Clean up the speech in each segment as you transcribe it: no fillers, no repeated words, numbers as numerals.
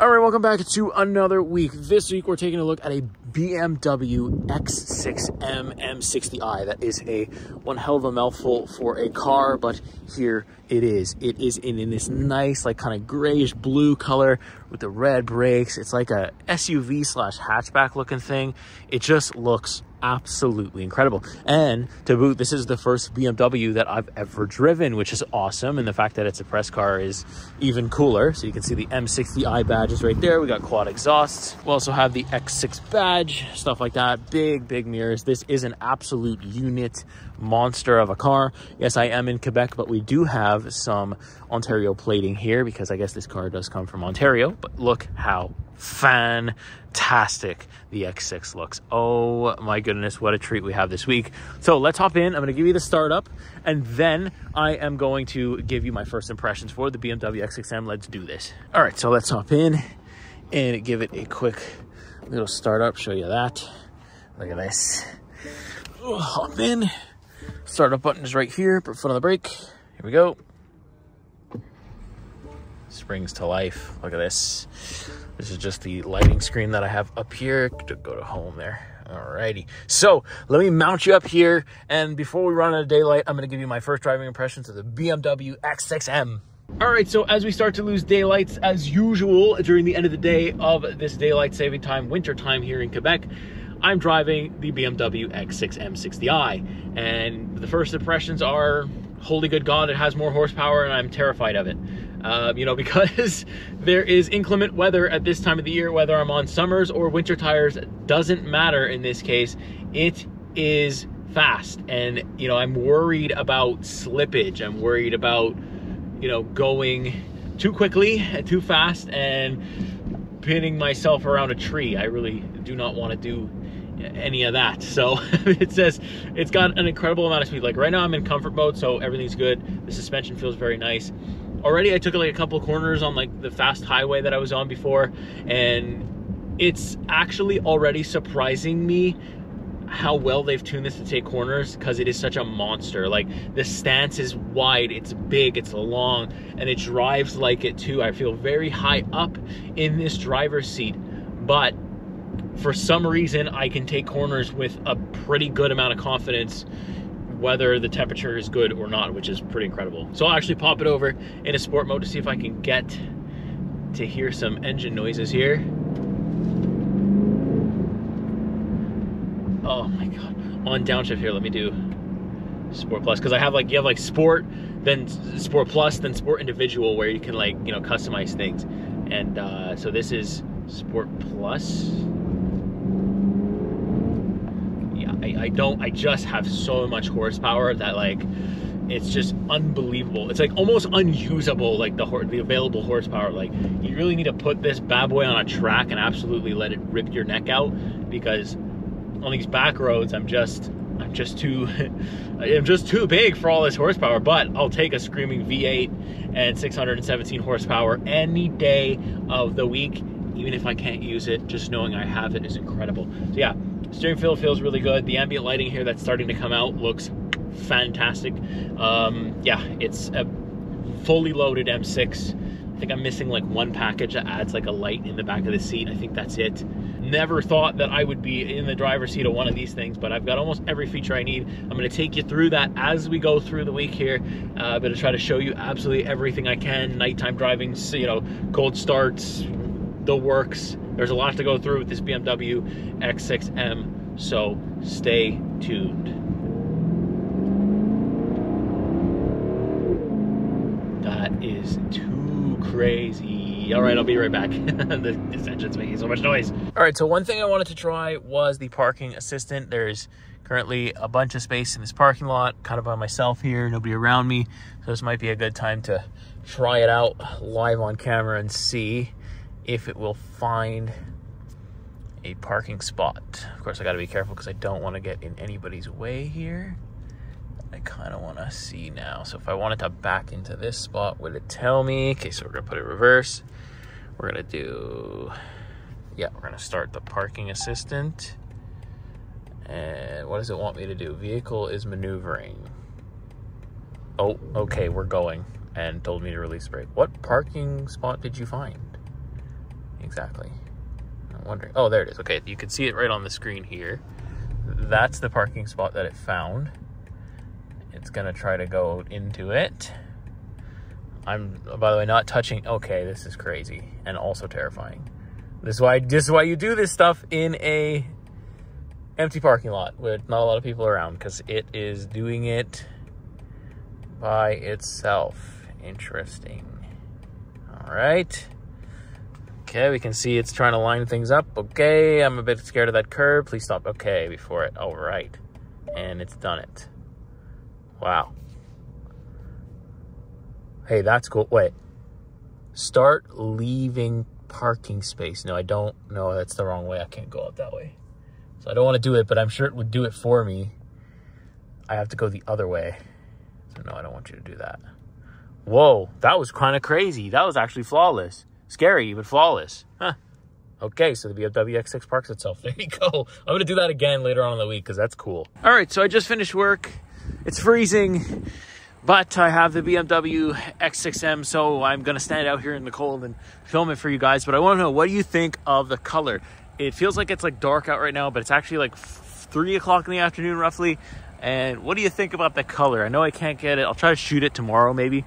All right, welcome back to another week. This week, we're taking a look at a BMW X6 M M60i. That is one hell of a mouthful for a car, but here it is. It is in this nice, like, kind of grayish blue color with the red brakes. It's like a SUV slash hatchback looking thing. It just looks absolutely incredible. And to boot, this is the first BMW that I've ever driven, which is awesome. And the fact that it's a press car is even cooler. So you can see the M60i badges right there. We got quad exhausts. We also have the X6 badge, stuff like that. Big mirrors. This is an absolute unit monster of a car. Yes, I am in Quebec, but we do have some Ontario plating here because I guess this car does come from Ontario. But look how fantastic the X6 looks. Oh my goodness, what a treat we have this week. So let's hop in. I'm going to give you the startup, and then I am going to give you my first impressions for the BMW X6M. Let's do this. All right, so let's hop in and give it a quick little startup. Show you that. Look at this. Hop in. Startup button is right here, foot on the brake. Here we go. Springs to life. Look at this. This is just the lighting screen that I have up here to go to home there. Alrighty. So let me mount you up here. And before we run out of daylight, I'm going to give you my first driving impressions of the BMW X6M. All right, so as we start to lose daylights, as usual, during the end of the day of this daylight saving time, winter time here in Quebec, I'm driving the BMW X6 M60i. And the first impressions are, holy good God, it has more horsepower, and I'm terrified of it. You know, because there is inclement weather at this time of the year, whether I'm on summers or winter tires, doesn't matter in this case. It is fast, and, you know, I'm worried about slippage. I'm worried about, you know, going too quickly and too fast and pinning myself around a tree. I really do not want to do any of that. So it says it's got an incredible amount of speed. Like right now I'm in comfort mode, so everything's good. The suspension feels very nice. Already I took like a couple corners on like the fast highway that I was on before, and it's actually already surprising me how well they've tuned this to take corners, because it is such a monster. Like, the stance is wide, it's big, it's long, and it drives like it too. I feel very high up in this driver's seat, but for some reason I can take corners with a pretty good amount of confidence, whether the temperature is good or not, which is pretty incredible. So I'll actually pop it over into sport mode to see if I can get to hear some engine noises here. Oh my God. On downshift here, let me do Sport Plus, because I have like, you have like Sport, then Sport Plus, then Sport Individual, where you can, like, you know, customize things. And so this is Sport Plus. I just have so much horsepower that, like, it's just unbelievable. It's like almost unusable, like the available horsepower. Like, you really need to put this bad boy on a track and absolutely let it rip your neck out, because on these back roads I'm just too big for all this horsepower. But I'll take a screaming V8 and 617 horsepower any day of the week, even if I can't use it. Just knowing I have it is incredible. So yeah, steering feel feels really good. The ambient lighting here that's starting to come out looks fantastic. Yeah, it's a fully loaded M6. I think I'm missing like one package that adds like a light in the back of the seat. I think that's it. Never thought that I would be in the driver's seat of one of these things, but I've got almost every feature I need. I'm going to take you through that as we go through the week here. I'm going to try to show you absolutely everything I can. Nighttime driving, you know, cold starts, the works. There's a lot to go through with this BMW X6M, so stay tuned. That is too crazy. All right, I'll be right back. This engine's making so much noise. All right, so one thing I wanted to try was the parking assistant. There's currently a bunch of space in this parking lot, kind of by myself here, nobody around me. So this might be a good time to try it out live on camera and see if it will find a parking spot. Of course, I got to be careful because I don't want to get in anybody's way here. I kind of want to see now. So if I wanted to back into this spot, would it tell me? Okay, so we're going to put it reverse. We're going to do, yeah, we're going to start the parking assistant. And what does it want me to do? Vehicle is maneuvering. Oh, okay, we're going. And told me to release brake. What parking spot did you find? exactly? I'm wondering. Oh, there it is. Okay, you can see it right on the screen here. That's the parking spot that it found. It's gonna try to go into it. I'm, by the way, not touching. Okay, this is crazy and also terrifying. This is why you do this stuff in a empty parking lot with not a lot of people around, because it is doing it by itself. Interesting. All right. Okay, we can see it's trying to line things up. Okay, I'm a bit scared of that curb. Please stop. Okay, before it. All right. And it's done it. Wow. Hey, that's cool. Wait. Start leaving parking space. No, I don't. No, that's the wrong way. I can't go out that way. So I don't want to do it, but I'm sure it would do it for me. I have to go the other way. So no, I don't want you to do that. Whoa, that was kind of crazy. That was actually flawless. Scary, but flawless. Huh. Okay, so the BMW X6 parks itself. There you go. I'm going to do that again later on in the week because that's cool. All right, so I just finished work. It's freezing, but I have the BMW X6 M, so I'm going to stand out here in the cold and film it for you guys. But I want to know, what do you think of the color? It feels like it's like dark out right now, but it's actually like 3 o'clock in the afternoon roughly. And what do you think about the color? I know I can't get it. I'll try to shoot it tomorrow maybe.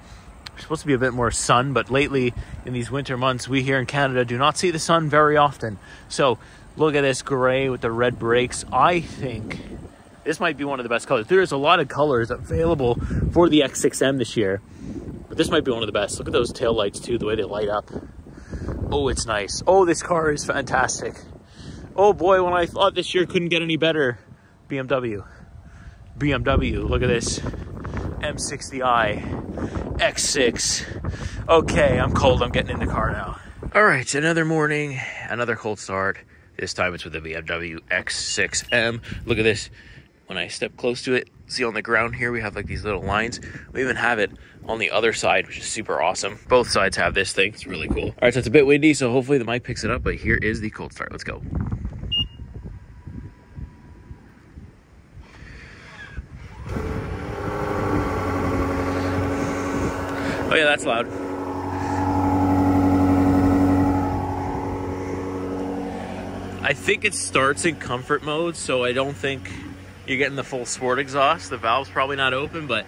There's supposed to be a bit more sun, but lately in these winter months, we here in Canada do not see the sun very often. So look at this gray with the red brakes. I think this might be one of the best colors. There's a lot of colors available for the X6M this year, but this might be one of the best. Look at those tail lights too, the way they light up. Oh, it's nice. Oh, this car is fantastic. Oh boy, when I thought this year couldn't get any better, BMW, look at this. M60i, X6. Okay, I'm cold. I'm getting in the car now. All right, another morning, another cold start. This time it's with the BMW X6 M. Look at this. When I step close to it, see on the ground here, we have like these little lines. We even have it on the other side, which is super awesome. Both sides have this thing. It's really cool. All right, so it's a bit windy, so hopefully the mic picks it up, but here is the cold start. Let's go. Oh yeah, that's loud. I think it starts in comfort mode, so I don't think you're getting the full sport exhaust. The valve's probably not open, but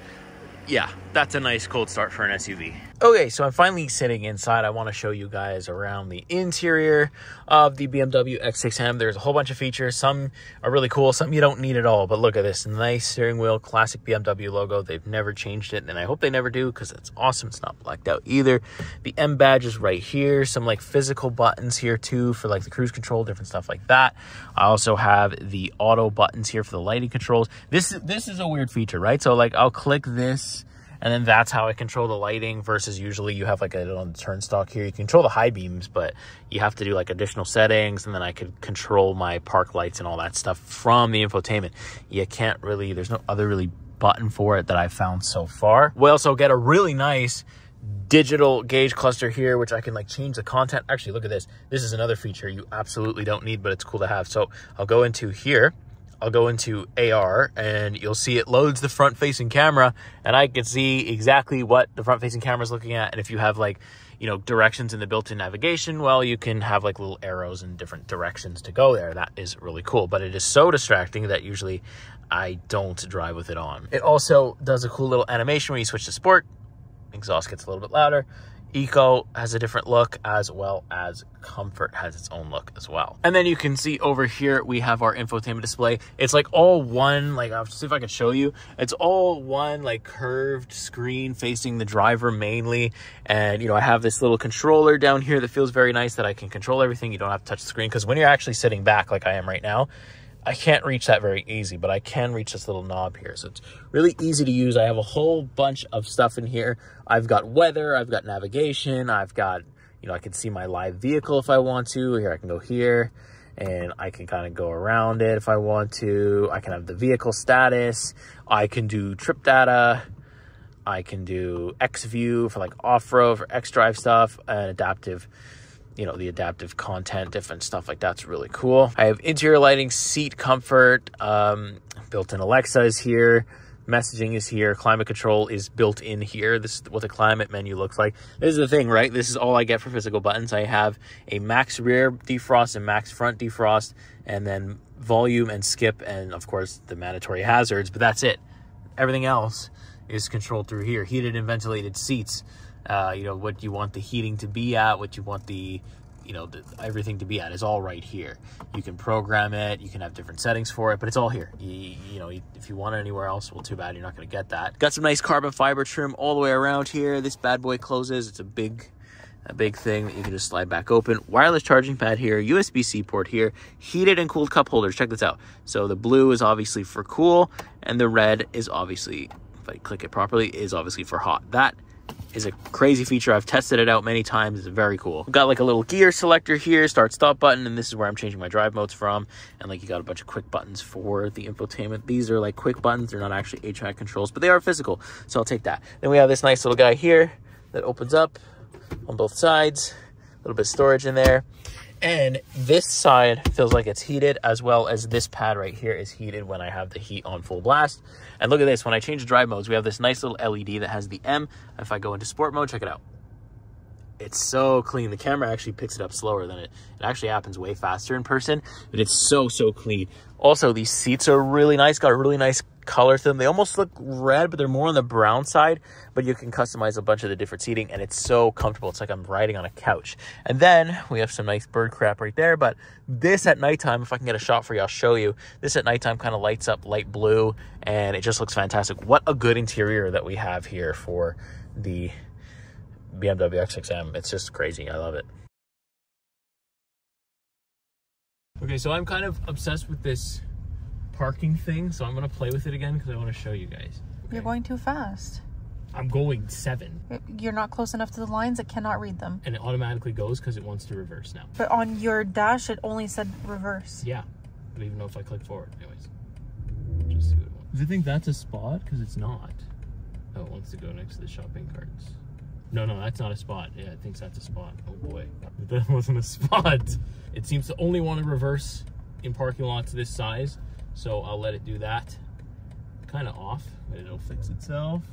yeah, that's a nice cold start for an SUV. Okay, so I'm finally sitting inside. I want to show you guys around the interior of the BMW X6M. There's a whole bunch of features. Some are really cool, some you don't need at all. But look at this nice steering wheel, classic BMW logo. They've never changed it, and I hope they never do because it's awesome. It's not blacked out either. The M badge is right here. Some like physical buttons here too for like the cruise control, different stuff like that. I also have the auto buttons here for the lighting controls. This is a weird feature, right? So like I'll click this, and then that's how I control the lighting versus usually you have like a on the turnstock here. You control the high beams, but you have to do like additional settings, and then I could control my park lights and all that stuff from the infotainment. You can't really, there's no other really button for it that I've found so far. We also get a really nice digital gauge cluster here, which I can like change the content. Actually, look at this. This is another feature you absolutely don't need, but it's cool to have. So I'll go into here. I'll go into AR, and you'll see it loads the front-facing camera, and I can see exactly what the front-facing camera is looking at. And if you have like, you know, directions in the built-in navigation, well, you can have like little arrows in different directions to go there. That is really cool, but it is so distracting that usually I don't drive with it on. It also does a cool little animation where you switch to sport. Exhaust gets a little bit louder. Eco has a different look, as well as Comfort has its own look as well. And then you can see over here, we have our infotainment display. It's like all one, like I'll see if I can show you. It's all one like curved screen facing the driver mainly. And, you know, I have this little controller down here that feels very nice that I can control everything. You don't have to touch the screen, because when you're actually sitting back like I am right now, I can't reach that very easy, but I can reach this little knob here. So it's really easy to use. I have a whole bunch of stuff in here. I've got weather, I've got navigation, I've got, you know, I can see my live vehicle if I want to. Here, I can go here, and I can kind of go around it if I want to. I can have the vehicle status. I can do trip data. I can do X view for like off-road, for X drive stuff, and adaptive, you know, the adaptive content, different stuff like that's really cool. I have interior lighting, seat comfort, built-in Alexa is here. Messaging is here. Climate control is built in here. This is what the climate menu looks like. This is the thing, right? This is all I get for physical buttons. I have a max rear defrost and max front defrost, and then volume and skip, and of course the mandatory hazards, but that's it. Everything else is controlled through here. Heated and ventilated seats. You know, what you want the heating to be at, what you want the, you know, everything to be at is all right here. You can program it, you can have different settings for it, but it's all here. You know, if you want it anywhere else, well, too bad, you're not going to get that. Got some nice carbon fiber trim all the way around here. This bad boy closes. It's a big thing that you can just slide back open. Wireless charging pad here, USB-C port here, heated and cooled cup holders. Check this out. So the blue is obviously for cool, and the red is obviously, if I click it properly, is obviously for hot. That is a crazy feature. I've tested it out many times. It's very cool. We've got like a little gear selector here, start stop button, and this is where I'm changing my drive modes from. And like you got a bunch of quick buttons for the infotainment. These are like quick buttons. They're not actually HVAC controls, but they are physical. So I'll take that. Then we have this nice little guy here that opens up on both sides. A little bit of storage in there. And this side feels like it's heated, as well as this pad right here is heated when I have the heat on full blast. And look at this, when I change the drive modes, we have this nice little LED that has the M. If I go into sport mode, check it out. It's so clean. The camera actually picks it up slower than it actually happens way faster in person, but it's so clean. Also, these seats are really nice, got a really nice color to them. They almost look red, but they're more on the brown side, but you can customize a bunch of the different seating, and it's so comfortable. It's like I'm riding on a couch. And then we have some nice bird crap right there, but this at nighttime, if I can get a shot for you, I'll show you. This at nighttime kind of lights up light blue, and it just looks fantastic. What a good interior that we have here for the BMW X6 M. It's just crazy. I love it. Okay, so I'm kind of obsessed with this parking thing, so I'm going to play with it again because I want to show you guys. Okay. You're going too fast. I'm going 7. You're not close enough to the lines. It cannot read them. And it automatically goes because it wants to reverse now. But on your dash, it only said reverse. Yeah. I don't even know if I click forward. Anyways, just see what it wants. Does it think that's a spot? Because it's not. Oh, it wants to go next to the shopping carts. No, that's not a spot. Yeah, it thinks that's a spot. Oh boy, that wasn't a spot. It seems to only want to reverse in parking lots this size, so I'll let it do that. Kind of off, but it'll fix itself.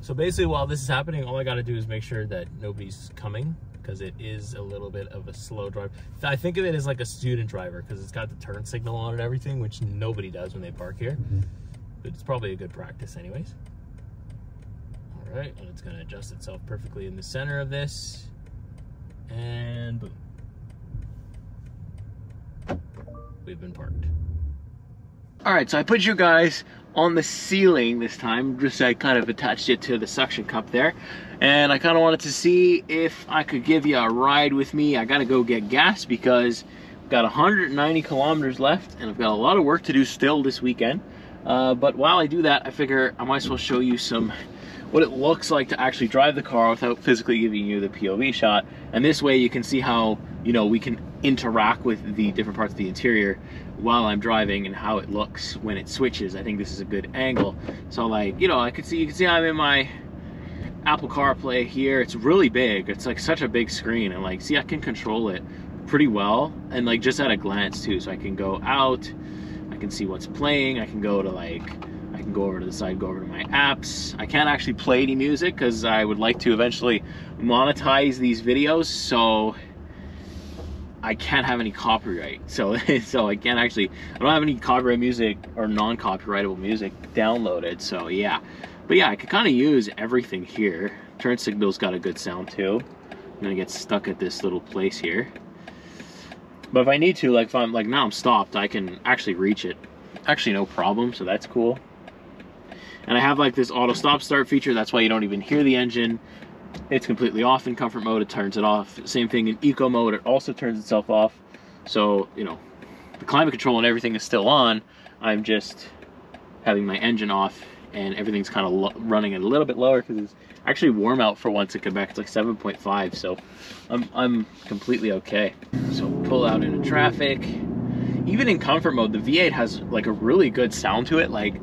So basically, while this is happening, all I got to do is make sure that nobody's coming, because it is a little bit of a slow drive. I think of it as like a student driver, because it's got the turn signal on and everything, which nobody does when they park here. But it's probably a good practice anyways. All right, and it's going to adjust itself perfectly in the center of this, and boom. We've been parked. All right, so I put you guys on the ceiling this time. Just I kind of attached it to the suction cup there, and I kind of wanted to see if I could give you a ride with me. I got to go get gas because I've got 190 kilometers left, and I've got a lot of work to do still this weekend. But while I do that, I figure I might as well show you what it looks like to actually drive the car without physically giving you the POV shot. And this way you can see how, you know, we can interact with the different parts of the interior while I'm driving and how it looks when it switches. I think this is a good angle. So like, you know, you can see I'm in my Apple CarPlay here. It's really big. It's like such a big screen, and like, see, I can control it pretty well, and like just at a glance too. So I can go out, I can see what's playing, I can go to like, I can go over to the side, go over to my apps. I can't actually play any music because I would like to eventually monetize these videos, so I can't have any copyright. So I can't actually, I don't have any copyright music or non-copyrightable music downloaded, so yeah. But yeah, I can kind of use everything here. Turn signal's got a good sound too. I'm gonna get stuck at this little place here. But if I need to, like if I'm, like now I'm stopped, I can actually reach it. Actually no problem, so that's cool. And I have like this auto stop start feature, that's why you don't even hear the engine. It's completely off in comfort mode, it turns it off. Same thing in eco mode, it also turns itself off. So, you know, the climate control and everything is still on. I'm just having my engine off, and everything's kind of running a little bit lower because it's actually warm out for once in Quebec. It's like 7.5, so I'm completely okay. So pull out into traffic. Even in comfort mode, the V8 has like a really good sound to it. Like,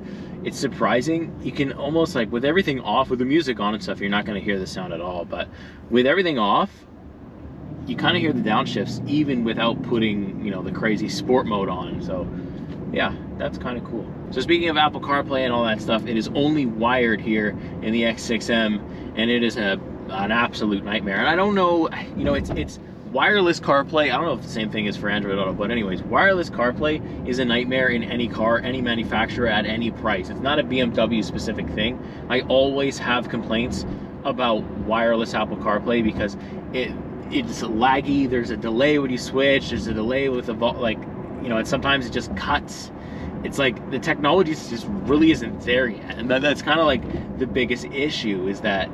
it's surprising. You can almost, like, with everything off, with the music on and stuff, you're not going to hear the sound at all. But with everything off, you kind of hear the downshifts even without putting, you know, the crazy sport mode on. So yeah, that's kind of cool. So speaking of Apple CarPlay and all that stuff, it is only wired here in the X6M, and it is an absolute nightmare. And I don't know, you know, it's wireless CarPlay. I don't know if the same thing is for Android Auto, but anyways, wireless CarPlay is a nightmare in any car, any manufacturer, at any price. It's not a BMW specific thing. I always have complaints about wireless Apple CarPlay because it's laggy. There's a delay when you switch. There's a delay with the like, you know, and sometimes it just cuts. It's like the technology just really isn't there yet, and that's kind of like the biggest issue, is that,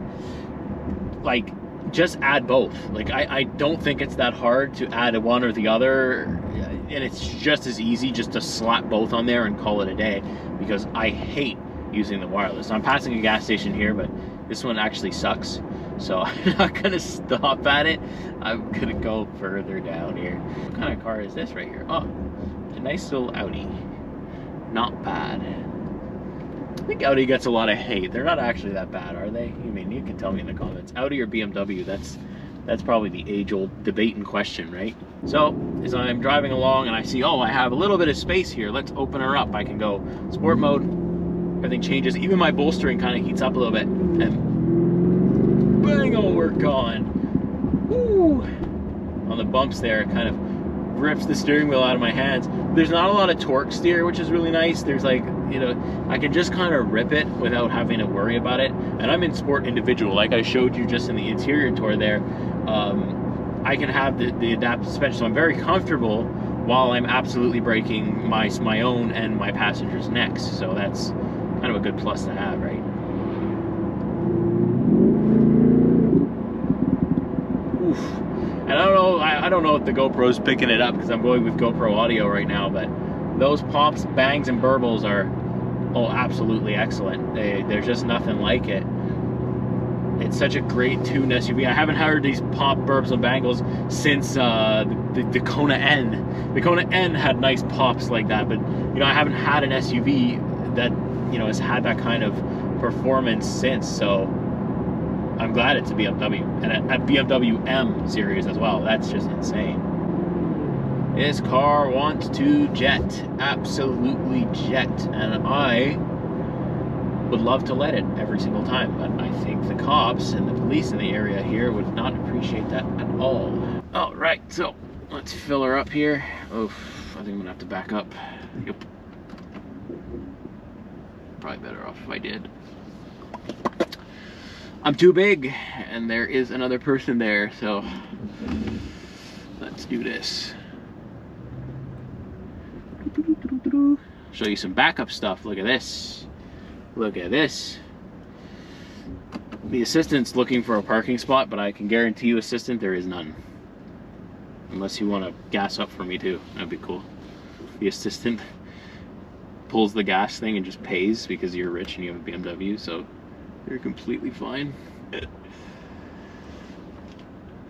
like, just add both. Like, I don't think it's that hard to add one or the other, and it's just as easy just to slap both on there and call it a day, because I hate using the wireless. I'm passing a gas station here, but this one actually sucks, so I'm not gonna stop at it. I'm gonna go further down here. What kind of car is this right here? Oh, a nice little Audi. Not bad. I think Audi gets a lot of hate. They're not actually that bad, are they? I mean, you can tell me in the comments. Audi or BMW, that's probably the age-old debate and question, right? So, as I'm driving along and I see, oh, I have a little bit of space here, let's open her up. I can go sport mode, everything changes. Even my bolstering kind of heats up a little bit, and bang, oh, we're gone. Woo! On the bumps there, it kind of rips the steering wheel out of my hands. There's not a lot of torque steer, which is really nice. There's, like, you know, I can just kind of rip it without having to worry about it. And I'm in Sport Individual, like I showed you just in the interior tour there. I can have the adaptive suspension, so I'm very comfortable while I'm absolutely braking my own and my passenger's necks. So that's kind of a good plus to have, right? Oof. And I don't know if the GoPro's picking it up because I'm going with GoPro audio right now, but those pops, bangs, and burbles are, oh, absolutely excellent. There's just nothing like it. It's such a great tuned SUV. I haven't heard these pop, burbs, and bangles since the Kona N. The Kona N had nice pops like that, but, you know, I haven't had an SUV that, you know, has had that kind of performance since, so I'm glad it's a BMW, and a BMW M series as well. That's just insane. This car wants to jet, absolutely jet, and I would love to let it every single time, but I think the cops and the police in the area here would not appreciate that at all. All right, so let's fill her up here. Oh, I think I'm gonna have to back up. Yep. Probably better off if I did. I'm too big, and there is another person there, so let's do this. Show you some backup stuff. Look at this. Look at this. The assistant's looking for a parking spot, but I can guarantee you, assistant, there is none. Unless you want to gas up for me too. That'd be cool. The assistant pulls the gas thing and just pays because you're rich and you have a BMW, so you're completely fine.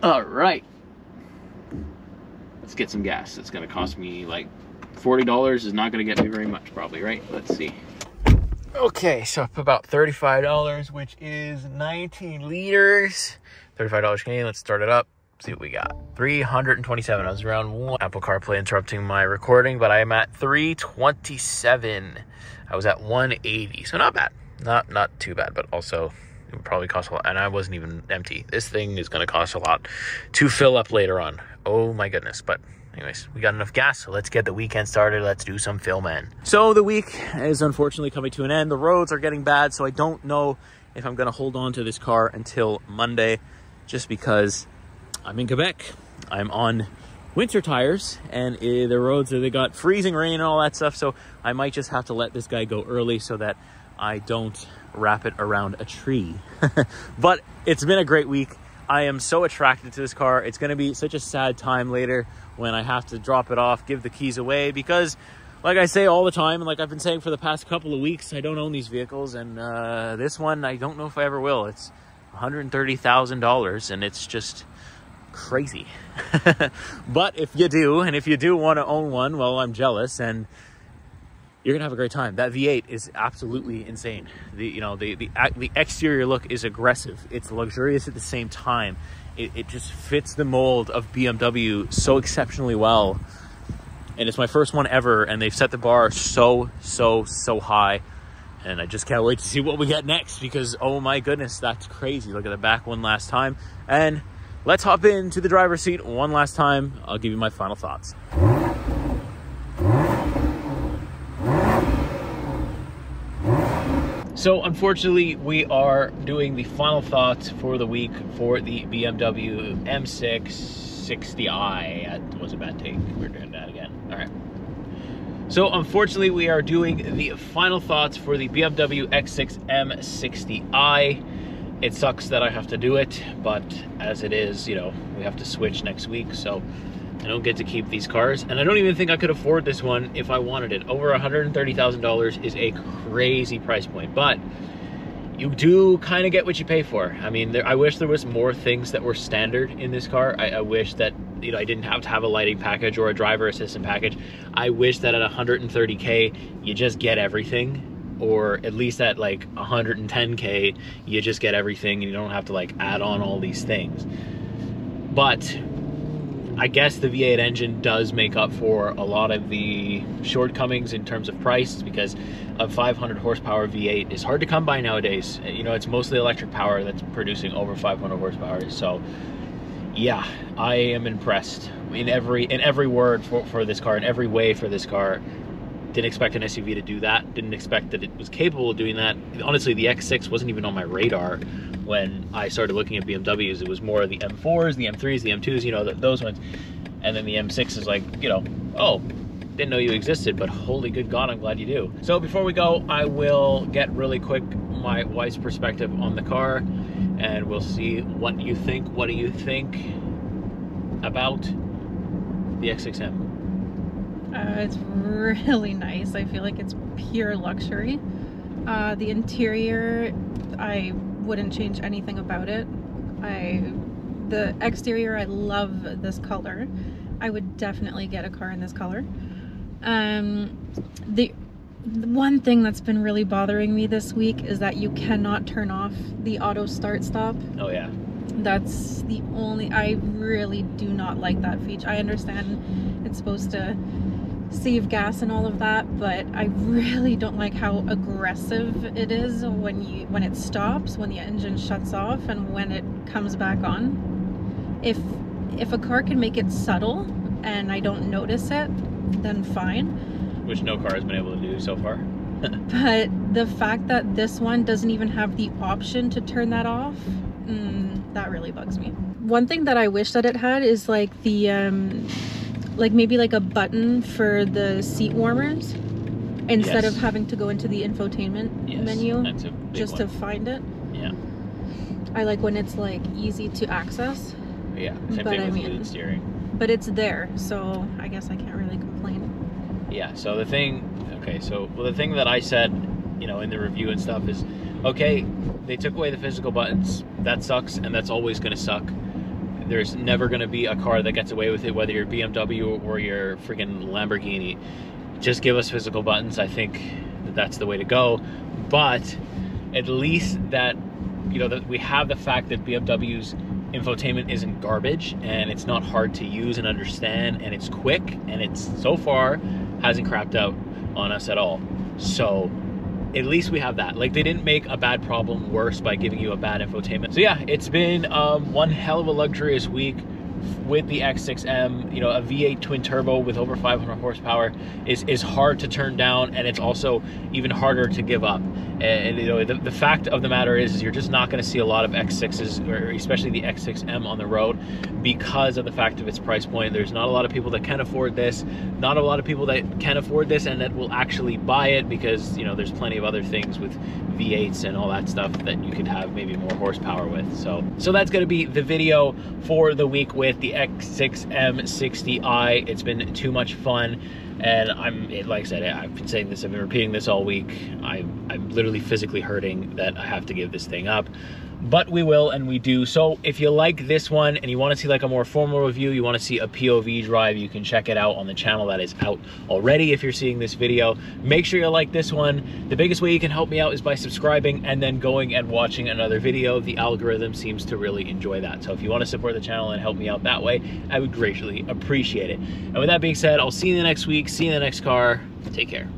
All right. Let's get some gas. It's gonna cost me like $40. Is not gonna get me very much, probably, right? Let's see. Okay, so up about $35, which is 19 liters. $35 Canadian. Let's start it up. See what we got. 327. I was around 1. Apple CarPlay interrupting my recording, but I am at 327. I was at 180, so not bad. Not too bad, but also it would probably cost a lot, and I wasn't even empty. This thing is going to cost a lot to fill up later on. Oh my goodness. But anyways, we got enough gas, so let's get the weekend started. Let's do some filming. So the week is unfortunately coming to an end. The roads are getting bad, so I don't know if I'm going to hold on to this car until Monday, just because I'm in Quebec. I'm on winter tires, and the roads, they got freezing rain and all that stuff, so I might just have to let this guy go early so that I don't wrap it around a tree. But it's been a great week. I am so attracted to this car. It's going to be such a sad time later when I have to drop it off, give the keys away, because like I say all the time, and like I've been saying for the past couple of weeks, I don't own these vehicles, and this one, I don't know if I ever will. It's $130,000, and it's just crazy. But if you do, and if you do want to own one, well, I'm jealous, and you're gonna have a great time. That V8 is absolutely insane. The exterior look is aggressive. It's luxurious at the same time. It just fits the mold of BMW so exceptionally well. and it's my first one ever, and they've set the bar so high, and I just can't wait to see what we get next, because oh my goodness, that's crazy. Look at the back one last time, and let's hop into the driver's seat one last time. I'll give you my final thoughts. So unfortunately, we are doing the final thoughts for the week for the BMW M60i. That was a bad take. We're doing that again. All right. So unfortunately, we are doing the final thoughts for the BMW X6 M60i. It sucks that I have to do it, but as it is, you know, we have to switch next week, so I don't get to keep these cars, and I don't even think I could afford this one if I wanted it. Over $130,000 is a crazy price point, but you do kind of get what you pay for. I mean, I wish there was more things that were standard in this car. I wish that, you know, I didn't have to have a lighting package or a driver assistant package. I wish that at $130K, you just get everything, or at least at like $110K, you just get everything and you don't have to like add on all these things. But I guess the V8 engine does make up for a lot of the shortcomings in terms of price, because a 500 horsepower V8 is hard to come by nowadays. You know, it's mostly electric power that's producing over 500 horsepower. So yeah, I am impressed in every word for this car, in every way for this car. Didn't expect an SUV to do that. Didn't expect that it was capable of doing that. Honestly, the X6 wasn't even on my radar when I started looking at BMWs. It was more the M4s, the M3s, the M2s, you know, those ones. And then the M6 is like, you know, oh, didn't know you existed, but holy good God, I'm glad you do. So before we go, I will get really quick my wife's perspective on the car, and we'll see what you think. What do you think about the X6M? It's really nice. I feel like it's pure luxury. The interior, I wouldn't change anything about it. The exterior, I love this color. I would definitely get a car in this color. The one thing that's been really bothering me this week is that you cannot turn off the auto start stop. Oh yeah. That's the only, I really do not like that feature. I understand it's supposed to save gas and all of that, but I really don't like how aggressive it is when it stops, when the engine shuts off, and when it comes back on. If a car can make it subtle and I don't notice it, then fine. Which no car has been able to do so far. But the fact that this one doesn't even have the option to turn that off, that really bugs me. One thing that I wish that it had is like the like maybe like a button for the seat warmers instead of having to go into the infotainment menu just to find it. Yeah. I like when it's like easy to access. Yeah, same thing with heated steering. But it's there, so I guess I can't really complain. Yeah, so the thing, okay, so the thing that I said, you know, in the review and stuff is, okay, they took away the physical buttons. That sucks, and that's always going to suck. There's never going to be a car that gets away with it, whether you're BMW or you're freaking Lamborghini. Just give us physical buttons. I think that's the way to go. But at least that, you know, that we have the fact that BMW's infotainment isn't garbage, and it's not hard to use and understand, and it's quick, and it's so far hasn't crapped out on us at all. So at least we have that. Like, they didn't make a bad problem worse by giving you a bad infotainment. So yeah, it's been one hell of a luxurious week with the X6M. You know, a V8 twin turbo with over 500 horsepower is hard to turn down, and it's also even harder to give up. And you know, the fact of the matter is you're just not going to see a lot of X6s, or especially the X6M, on the road because of the fact of its price point. There's not a lot of people that can afford this, not a lot of people that can afford this and that will actually buy it, because, you know, there's plenty of other things with V8s and all that stuff that you could have maybe more horsepower with. So that's going to be the video for the week with the X6 M60i. It's been too much fun. And like I said, I've been saying this, I've been repeating this all week. I'm literally physically hurting that I have to give this thing up. But we will, and we do. So if you like this one and you want to see like a more formal review, you want to see a POV drive, you can check it out on the channel that is out already if you're seeing this video. Make sure you like this one. The biggest way you can help me out is by subscribing and then going and watching another video. The algorithm seems to really enjoy that. So if you want to support the channel and help me out that way, I would greatly appreciate it. And with that being said, I'll see you in the next week, see you in the next car. Take care.